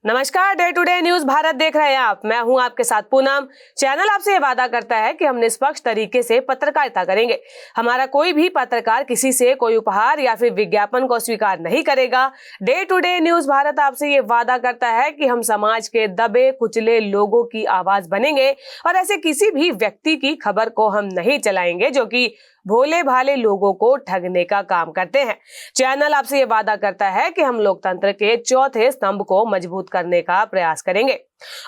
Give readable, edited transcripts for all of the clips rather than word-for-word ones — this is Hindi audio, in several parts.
नमस्कार, day to day news Bharat देख रहे हैं आप। मैं हूं आपके साथ पूनम। चैनल आपसे ये वादा करता है कि हम निष्पक्ष तरीके से पत्रकारिता करेंगे। हमारा कोई भी पत्रकार किसी से कोई उपहार या फिर विज्ञापन को स्वीकार नहीं करेगा। Day to day news Bharat आपसे ये वादा करता है कि हम समाज के दबे कुचले लोगों की आवाज बनेंगे और ऐसे किसी भी व्यक्ति की खबर को हम नहीं चलाएंगे जो कि भोले भाले लोगों को ठगने का काम करते हैं। चैनल आपसे ये वादा करता है कि हम लोकतंत्र के चौथे स्तंभ को मजबूत करने का प्रयास करेंगे।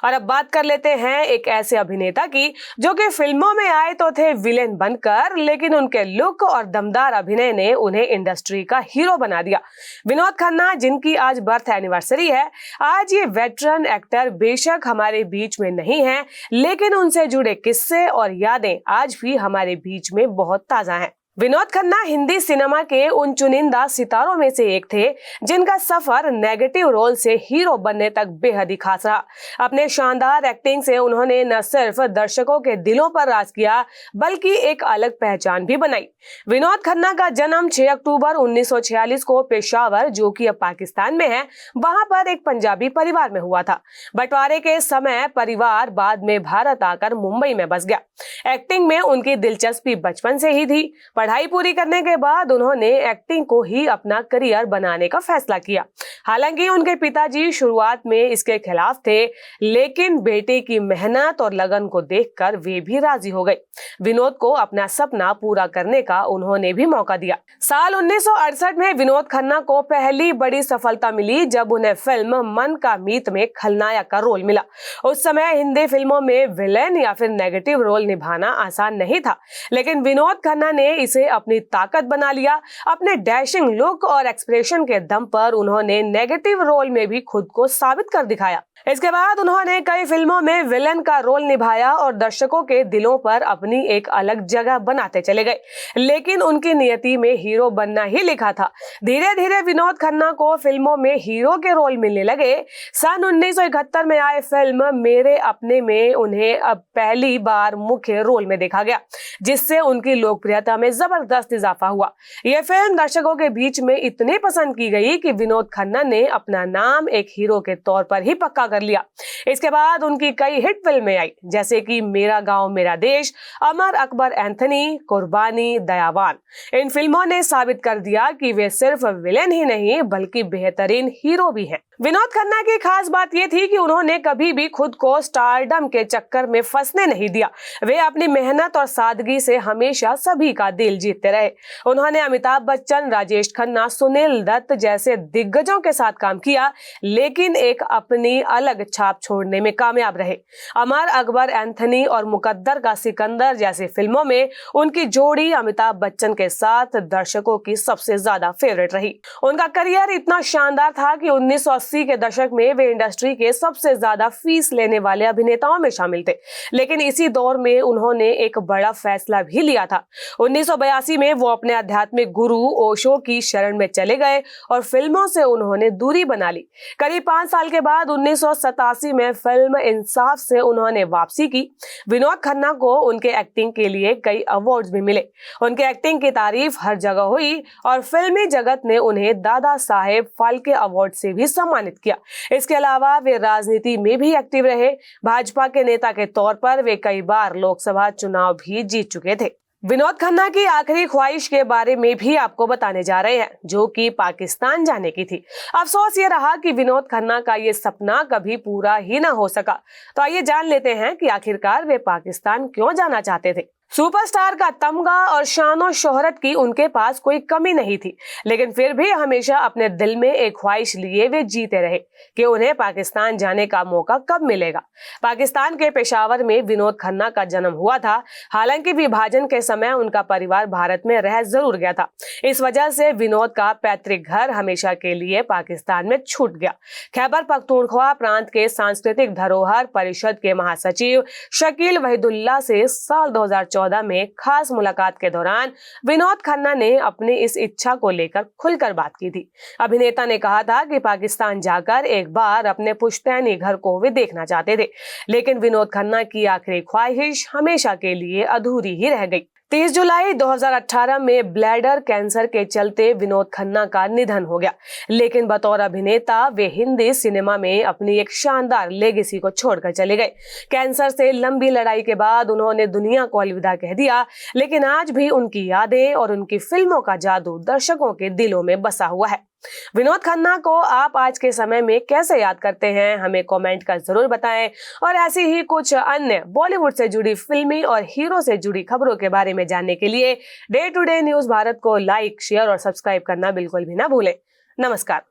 और अब बात कर लेते हैं एक ऐसे अभिनेता की जो कि फिल्मों में आए तो थे विलेन बनकर, लेकिन उनके लुक और दमदार अभिनय ने उन्हें इंडस्ट्री का हीरो बना दिया। विनोद खन्ना, जिनकी आज बर्थ एनिवर्सरी है। आज ये वेटरन एक्टर बेशक हमारे बीच में नहीं है, लेकिन उनसे जुड़े किस्से और यादें आज भी हमारे बीच में बहुत ताजा हैं। विनोद खन्ना हिंदी सिनेमा के उन चुनिंदा सितारों में से एक थे जिनका सफर नेगेटिव रोल से हीरो बनने तक बेहद ही खास रहा। अपने शानदार एक्टिंग से उन्होंने न सिर्फ दर्शकों के दिलों पर राज किया, बल्कि एक अलग पहचान भी बनाई। विनोद खन्ना का जन्म 6 अक्टूबर 1946 को पेशावर, जो कि अब पाकिस्तान में है, वहां पर एक पंजाबी परिवार में हुआ था। बंटवारे के समय परिवार बाद में भारत आकर मुंबई में बस गया। एक्टिंग में उनकी दिलचस्पी बचपन से ही थी। पढ़ाई पूरी करने के बाद उन्होंने एक्टिंग को ही अपना करियर बनाने का फैसला किया। हालांकि उनके पिताजी शुरुआत में इसके खिलाफ थे, लेकिन बेटे की मेहनत और लगन को देखकर वे भी राजी हो गए। विनोद को अपना सपना पूरा करने का उन्होंने भी मौका दिया। साल 1968 में विनोद खन्ना को पहली बड़ी सफलता मिली जब उन्हें फिल्म मन का मीत में खलनायक का रोल मिला। उस समय हिंदी फिल्मों में विलेन या फिर नेगेटिव रोल निभाना आसान नहीं था, लेकिन विनोद खन्ना ने इसे अपनी ताकत बना लिया। अपने डैशिंग लुक और एक्सप्रेशन के दम पर उन्होंने नेगेटिव रोल में भी खुद को साबित कर दिखाया। इसके बाद उन्होंने कई फिल्मों में विलेन का रोल निभाया और दर्शकों के दिलों पर अपनी एक अलग जगह बनाते चले गए, लेकिन उनकी नियति में हीरो बनना ही लिखा था। धीरे धीरे विनोद खन्ना को फिल्मों में हीरो के रोल मिलने लगे। सन 1971 में आए फिल्म मेरे अपने में उन्हें अब पहली बार मुख्य रोल में देखा गया, जिससे उनकी लोकप्रियता में जबरदस्त इजाफा हुआ। यह फिल्म दर्शकों के बीच में इतनी पसंद की गई कि विनोद खन्ना ने अपना नाम एक हीरो के तौर पर ही पक्का कर लिया। इसके बाद उनकी कई हिट फिल्में आई, जैसे कि मेरा गांव मेरा देश, अमर अकबर एंथनी, कुर्बानी, दयावान। इन फिल्मों ने साबित कर दिया कि वे सिर्फ विलेन ही नहीं बल्कि बेहतरीन हीरो भी हैं। विनोद खन्ना की खास बात यह थी कि उन्होंने कभी भी खुद को स्टारडम के चक्कर में फंसने नहीं दिया। वे अपनी मेहनत और सादगी से हमेशा सभी का दिल जीतते रहे। उन्होंने अमिताभ बच्चन, राजेश खन्ना, सुनील दत्त जैसे दिग्गजों के साथ काम किया, लेकिन एक अपनी अलग छाप छोड़ने में कामयाब रहे। अमर अकबर एंथनी और मुकद्दर का सिकंदर जैसी फिल्मों में उनकी जोड़ी अमिताभ बच्चन के साथ दर्शकों की सबसे ज्यादा फेवरेट रही। उनका करियर इतना शानदार था कि 1980 के दशक में वे इंडस्ट्री के सबसे ज्यादा फीस लेने वाले अभिनेताओं में शामिल थे। लेकिन इसी दौर में उन्होंने एक बड़ा फैसला भी लिया था। 1982 में वो अपने आध्यात्मिक गुरु ओशो की शरण में चले गए और फिल्मों से उन्होंने दूरी बना ली। करीब 5 साल के बाद 1987 में फिल्म इंसाफ से उन्होंने वापसी की। विनोद खन्ना को उनके एक्टिंग के लिए कई अवार्ड्स भी मिले। उनके एक्टिंग की तारीफ हर जगह हुई और फिल्मी जगत ने उन्हें दादा साहेब फाल्के अवार्ड से भी सम्मानित किया। इसके अलावा वे राजनीति में भी एक्टिव रहे। भाजपा के नेता के तौर पर वे कई बार लोकसभा चुनाव भी जीत चुके थे। विनोद खन्ना की आखिरी ख्वाहिश के बारे में भी आपको बताने जा रहे हैं, जो कि पाकिस्तान जाने की थी। अफसोस ये रहा कि विनोद खन्ना का ये सपना कभी पूरा ही ना हो सका। तो आइए जान लेते हैं कि आखिरकार वे पाकिस्तान क्यों जाना चाहते थे। सुपरस्टार का तमगा और शान और शोहरत की उनके पास कोई कमी नहीं थी, लेकिन फिर भी हमेशा अपने दिल में एक ख्वाहिश लिए वे जीते रहे कि उन्हें पाकिस्तान जाने का मौका कब मिलेगा। पाकिस्तान के पेशावर में विनोद खन्ना का जन्म हुआ था। हालांकि विभाजन के समय उनका परिवार भारत में रह जरूर गया था। इस वजह से विनोद का पैतृक घर हमेशा के लिए पाकिस्तान में छूट गया। खैबर पख्तूनख्वा प्रांत के सांस्कृतिक धरोहर परिषद के महासचिव शकील वहीदुल्ला से साल 2014 में खास मुलाकात के दौरान विनोद खन्ना ने अपनी इस इच्छा को लेकर खुलकर बात की थी। अभिनेता ने कहा था कि पाकिस्तान जाकर एक बार अपने पुश्तैनी घर को वे देखना चाहते थे, लेकिन विनोद खन्ना की आखिरी ख्वाहिश हमेशा के लिए अधूरी ही रह गई। 30 जुलाई 2018 में ब्लैडर कैंसर के चलते विनोद खन्ना का निधन हो गया, लेकिन बतौर अभिनेता वे हिंदी सिनेमा में अपनी एक शानदार लेगेसी को छोड़कर चले गए। कैंसर से लंबी लड़ाई के बाद उन्होंने दुनिया को अलविदा कह दिया, लेकिन आज भी उनकी यादें और उनकी फिल्मों का जादू दर्शकों के दिलों में बसा हुआ है। विनोद खन्ना को आप आज के समय में कैसे याद करते हैं, हमें कमेंट कर जरूर बताएं। और ऐसी ही कुछ अन्य बॉलीवुड से जुड़ी फिल्मी और हीरो से जुड़ी खबरों के बारे में जानने के लिए day to day news Bharat को लाइक, शेयर और सब्सक्राइब करना बिल्कुल भी ना भूलें। नमस्कार।